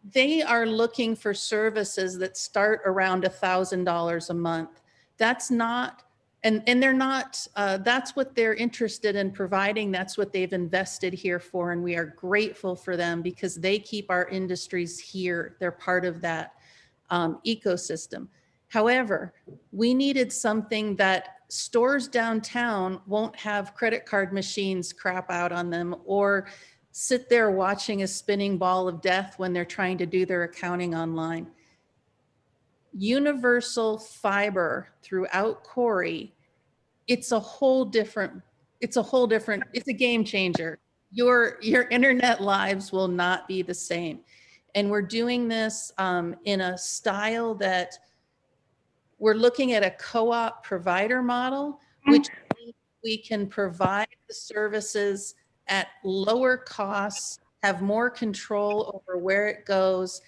they are looking for services that start around $1,000 a month. That's not, and they're not, that's what they're interested in providing. That's what they've invested here for. And we are grateful for them because they keep our industries here. They're part of that ecosystem. However, we needed something that stores downtown won't have credit card machines crap out on them or sit there watching a spinning ball of death when they're trying to do their accounting online. Universal fiber throughout Corey, it's a game changer. Your internet lives will not be the same. And we're doing this in a style that we're looking at a co-op provider model, which means we can provide the services at lower costs, have more control over where it goes.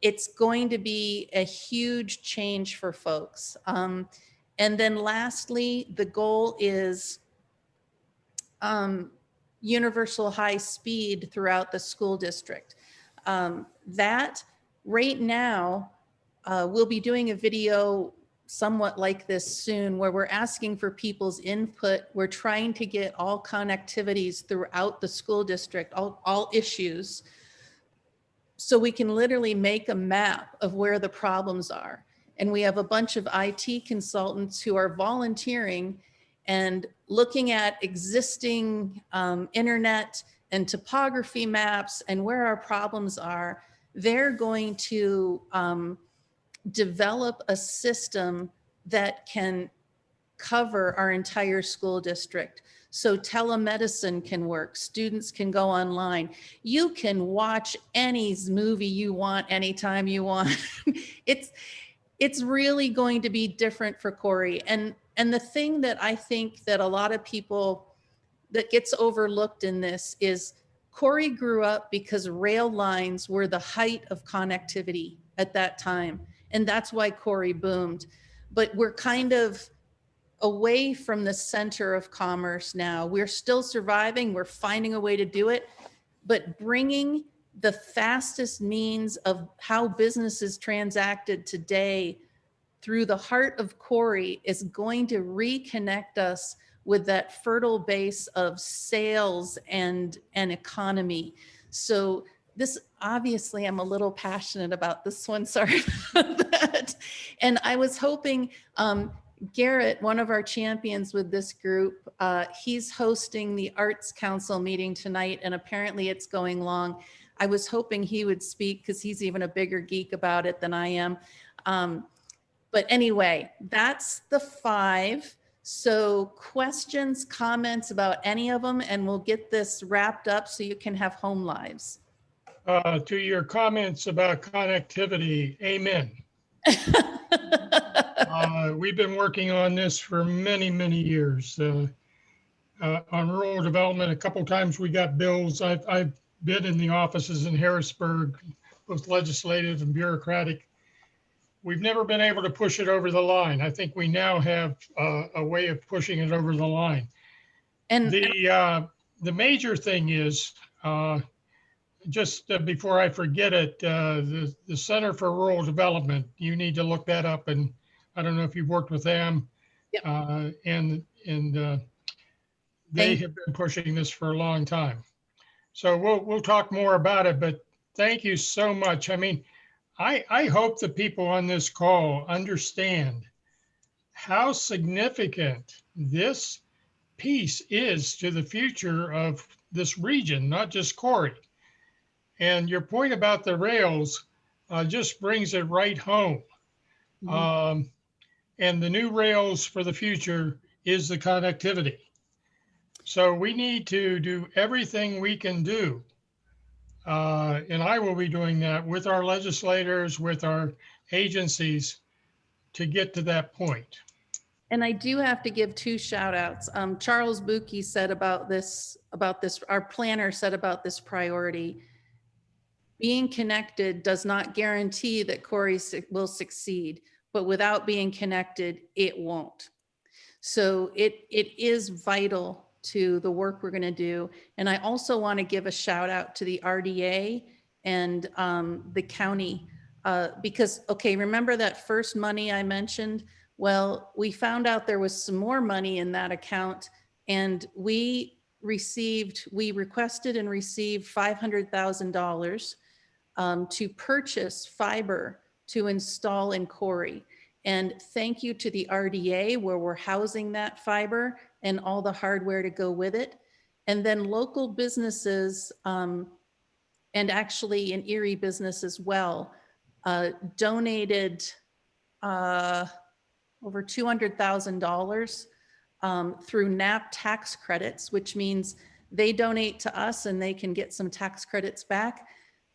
It's going to be a huge change for folks. And then lastly, the goal is universal high speed throughout the school district. That right now, we'll be doing a video somewhat like this soon where we're asking for people's input. We're trying to get all connectivities throughout the school district, all issues, so we can literally make a map of where the problems are. And we have a bunch of IT consultants who are volunteering and looking at existing internet and topography maps and where our problems are. They're going to develop a system that can cover our entire school district. So telemedicine can work, students can go online. You can watch any movie you want, anytime you want. It's really going to be different for Corey. And the thing that I think that a lot of people that gets overlooked in this is Corey grew up because rail lines were the height of connectivity at that time. And that's why Corey boomed. But we're kind of away from the center of commerce now. We're still surviving. We're finding a way to do it. But bringing the fastest means of how business is transacted today through the heart of Corey is going to reconnect us with that fertile base of sales and economy. So this, obviously, I'm a little passionate about this one. Sorry about that. And I was hoping, Garrett, one of our champions with this group, he's hosting the Arts Council meeting tonight, and apparently it's going long. I was hoping he would speak because he's even a bigger geek about it than I am. But anyway, that's the 5. So questions, comments about any of them, and we'll get this wrapped up so you can have home lives. To your comments about connectivity, amen. We've been working on this for many, many years. On rural development, a couple times we got bills. I've been in the offices in Harrisburg, both legislative and bureaucratic. We've never been able to push it over the line. I think we now have a way of pushing it over the line. And the major thing is, just before I forget it, the Center for Rural Development, you need to look that up. And I don't know if you've worked with them. Yep. And they have been pushing this for a long time. So we'll talk more about it, but thank you so much. I mean, I hope the people on this call understand how significant this piece is to the future of this region, not just Corry. And your point about the rails just brings it right home. Mm-hmm. And the new rails for the future is the connectivity. So we need to do everything we can do. And I will be doing that with our legislators, with our agencies to get to that point. And I do have to give 2 shout outs. Charles Buki said about this, our planner said about this priority. Being connected does not guarantee that Corry will succeed, but without being connected, it won't. So it is vital to the work we're going to do. And I also want to give a shout out to the RDA and the county because, okay, remember that first money I mentioned? Well, we found out there was some more money in that account, and we requested and received $500,000 to purchase fiber to install in Corry. And thank you to the RDA where we're housing that fiber and all the hardware to go with it. And then local businesses, and actually an Erie business as well, donated over $200,000 through NAP tax credits, which means they donate to us and they can get some tax credits back.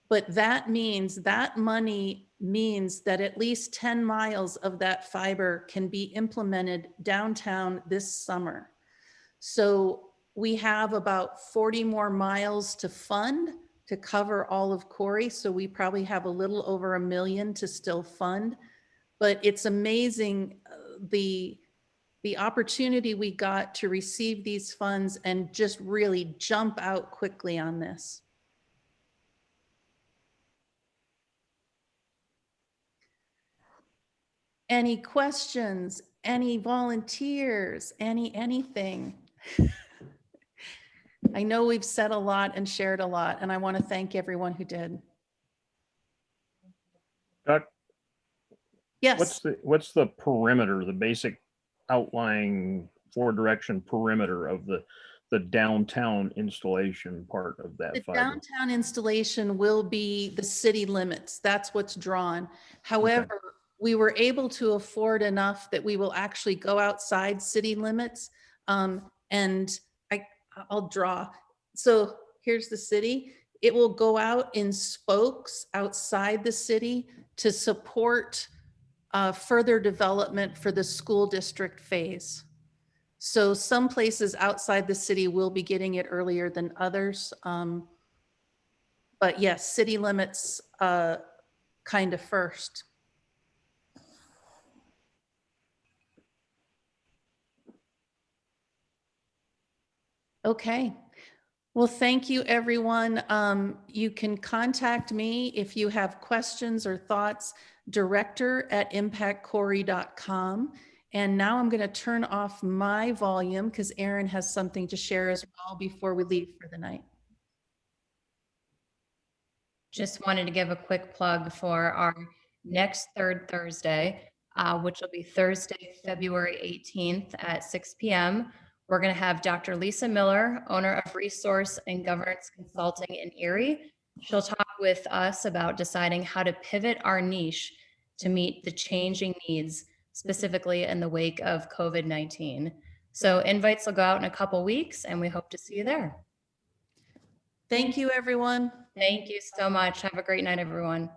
But that means that money means that at least 10 miles of that fiber can be implemented downtown this summer. So we have about 40 more miles to fund to cover all of Corry. So we probably have a little over $1 million to still fund. But it's amazing the opportunity we got to receive these funds and just really jump out quickly on this. Any questions, any volunteers, anything? I know we've said a lot and shared a lot, and I want to thank everyone who did. Chuck, yes. What's the perimeter, the basic outlying 4-direction perimeter of the downtown installation part of that fiber? The downtown installation will be the city limits. That's what's drawn. However, okay, we were able to afford enough that we will actually go outside city limits. And I'll draw. So here's the city. It will go out in spokes outside the city to support further development for the school district phase. So some places outside the city will be getting it earlier than others. But yes, city limits kind of first. Okay. Well, thank you, everyone. You can contact me if you have questions or thoughts, director@impactcorry.com. And now I'm going to turn off my volume because Aaron has something to share as well before we leave for the night. Just wanted to give a quick plug for our next third Thursday, which will be Thursday, February 18th at 6 p.m. We're going to have Dr. Lisa Miller, owner of Resource and Governance Consulting in Erie. She'll talk with us about deciding how to pivot our niche to meet the changing needs, specifically in the wake of COVID-19. So invites will go out in a couple weeks, and we hope to see you there. Thank you, everyone. Thank you so much. Have a great night, everyone.